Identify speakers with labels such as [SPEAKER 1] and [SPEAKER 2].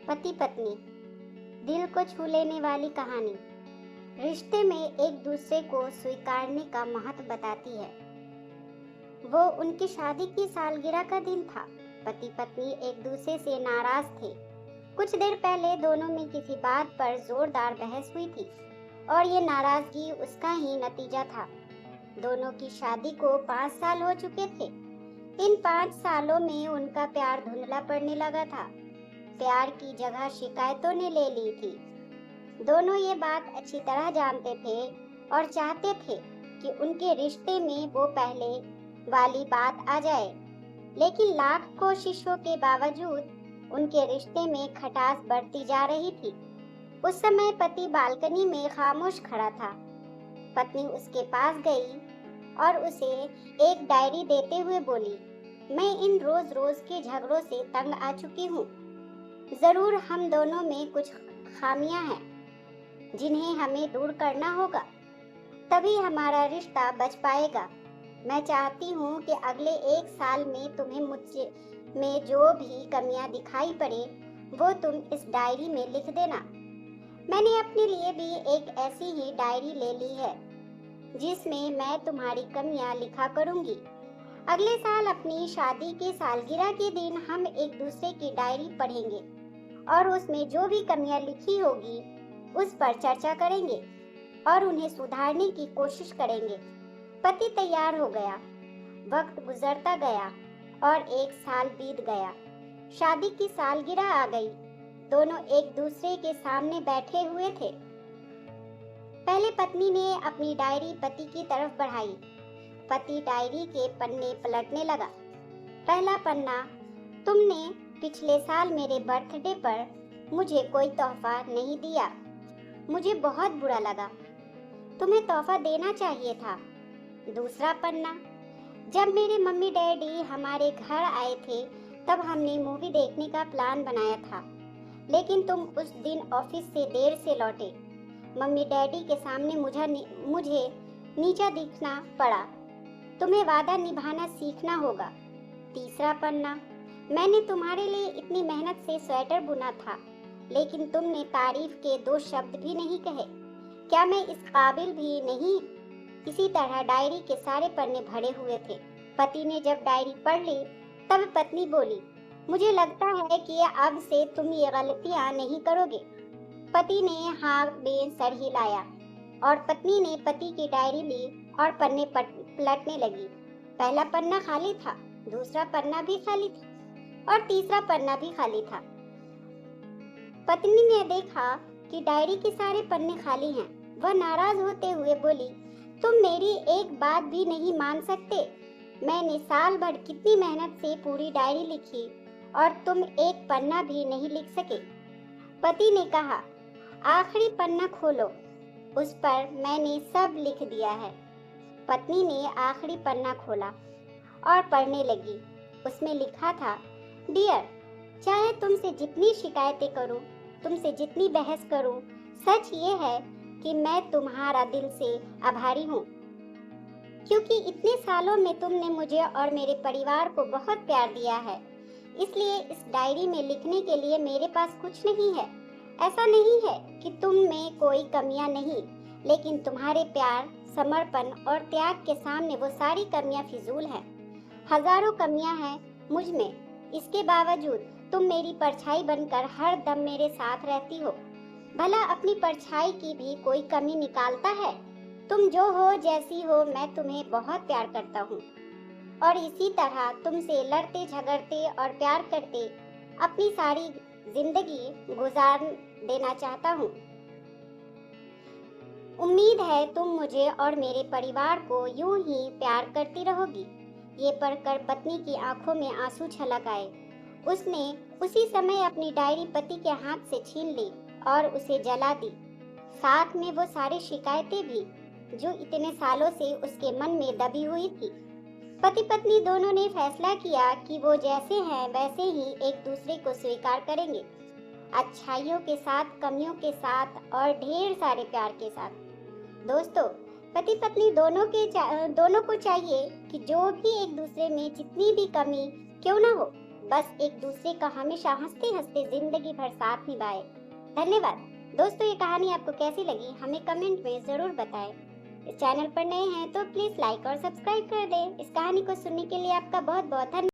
[SPEAKER 1] पति पत्नी, दिल को छू लेने वाली कहानी रिश्ते में एक दूसरे को स्वीकारने का महत्व बताती है। वो उनकी शादी की सालगिरह का दिन था। पति पत्नी एक दूसरे से नाराज थे। कुछ देर पहले दोनों में किसी बात पर जोरदार बहस हुई थी और ये नाराजगी उसका ही नतीजा था। दोनों की शादी को 5 साल हो चुके थे। इन 5 सालों में उनका प्यार धुंधला पड़ने लगा था। प्यार की जगह शिकायतों ने ले ली थी। दोनों ये बात अच्छी तरह जानते थे और चाहते थे कि उनके रिश्ते में वो पहले वाली बात आ जाए, लेकिन लाख कोशिशों के बावजूद उनके रिश्ते में खटास बढ़ती जा रही थी। उस समय पति बालकनी में खामोश खड़ा था। पत्नी उसके पास गई और उसे एक डायरी देते हुए बोली, मैं इन रोज रोज के झगड़ों से तंग आ चुकी हूँ। जरूर हम दोनों में कुछ खामियां हैं जिन्हें हमें दूर करना होगा, तभी हमारा रिश्ता बच पाएगा। मैं चाहती हूँ कि अगले 1 साल में तुम्हें मुझसे में जो भी कमियां दिखाई पड़े वो तुम इस डायरी में लिख देना। मैंने अपने लिए भी एक ऐसी ही डायरी ले ली है जिसमें मैं तुम्हारी कमियां लिखा करूंगी। अगले साल अपनी शादी की सालगिरह के दिन हम एक दूसरे की डायरी पढ़ेंगे और उसमें जो भी कमियां लिखी होगी उस पर चर्चा करेंगे और उन्हें सुधारने की कोशिश करेंगे। पति तैयार हो गया। वक्त गुजरता गया और 1 साल बीत गया। शादी की सालगिरह आ गई। दोनों एक दूसरे के सामने बैठे हुए थे। पहले पत्नी ने अपनी डायरी पति की तरफ बढ़ाई। पति डायरी के पन्ने पलटने लगा। पहला पन्ना, तुमने पिछले साल मेरे बर्थडे पर मुझे कोई तोहफा नहीं दिया। मुझे बहुत बुरा लगा। तुम्हें तोहफा देना चाहिए था। दूसरा पन्ना, जब मेरे मम्मी डैडी हमारे घर आए थे तब हमने मूवी देखने का प्लान बनाया था, लेकिन तुम उस दिन ऑफिस से देर से लौटे। मम्मी डैडी के सामने मुझे नीचा दिखना पड़ा। तुम्हें वादा निभाना सीखना होगा। तीसरा पन्ना, मैंने तुम्हारे लिए इतनी मेहनत से स्वेटर बुना था, लेकिन तुमने तारीफ के 2 शब्द भी नहीं कहे। क्या मैं इस काबिल भी नहीं? इसी तरह डायरी के सारे पन्ने भरे हुए थे। पति ने जब डायरी पढ़ ली तब पत्नी बोली, मुझे लगता है कि अब से तुम ये गलतियां नहीं करोगे। पति ने हाँ में सर हिलाया और पत्नी ने पति की डायरी ली और पन्ने पलटने लगी। पहला पन्ना खाली था, दूसरा पन्ना भी खाली था और तीसरा पन्ना भी खाली था। पत्नी ने देखा कि डायरी के सारे पन्ने खाली हैं। वह नाराज होते हुए बोली, तुम मेरी एक बात भी नहीं मान सकते। मैंने साल भर कितनी मेहनत से पूरी डायरी लिखी और तुम एक पन्ना भी नहीं लिख सके। पति ने कहा, आखिरी पन्ना खोलो, उस पर मैंने सब लिख दिया है। पत्नी ने आखिरी पन्ना खोला और पढ़ने लगी। उसमें लिखा था, डियर, चाहे तुमसे जितनी शिकायतें करूं, तुमसे जितनी बहस करूं, सच ये है कि मैं तुम्हारा दिल से आभारी हूं, क्योंकि इतने सालों में तुमने मुझे और मेरे परिवार को बहुत प्यार दिया है। इसलिए इस डायरी में लिखने के लिए मेरे पास कुछ नहीं है। ऐसा नहीं है कि तुम में कोई कमियां नहीं, लेकिन तुम्हारे प्यार, समर्पण और त्याग के सामने वो सारी कमियां फिजूल हैं। हजारों कमियां हैं मुझ में, इसके बावजूद तुम मेरी परछाई बनकर हर दम मेरे साथ रहती हो। भला अपनी परछाई की भी कोई कमी निकालता है? तुम जो हो, जैसी हो, मैं तुम्हें बहुत प्यार करता हूँ और इसी तरह तुमसे लड़ते झगड़ते और प्यार करते अपनी सारी जिंदगी गुजार देना चाहता हूँ। उम्मीद है तुम मुझे और मेरे परिवार को यूं ही प्यार करती रहोगी। ये पढ़कर पत्नी की आंखों में आंसू छलक आए। उसने उसी समय अपनी डायरी पति के हाथ से छीन ली और उसे जला दी। साथ में वो सारी शिकायतें भी जो इतने सालों से उसके मन में दबी हुई थी। पति पत्नी दोनों ने फैसला किया कि वो जैसे हैं वैसे ही एक दूसरे को स्वीकार करेंगे, अच्छाइयों के साथ, कमियों के साथ और ढेर सारे प्यार के साथ। दोस्तों, पति पत्नी दोनों को चाहिए कि जो भी एक दूसरे में जितनी भी कमी क्यों ना हो, बस एक दूसरे का हमेशा हंसते हंसते जिंदगी भर साथ निभाए। धन्यवाद दोस्तों, ये कहानी आपको कैसी लगी हमें कमेंट में जरूर बताएं। इस चैनल पर नए हैं तो प्लीज लाइक और सब्सक्राइब कर दें। इस कहानी को सुनने के लिए आपका बहुत बहुत धन्यवाद।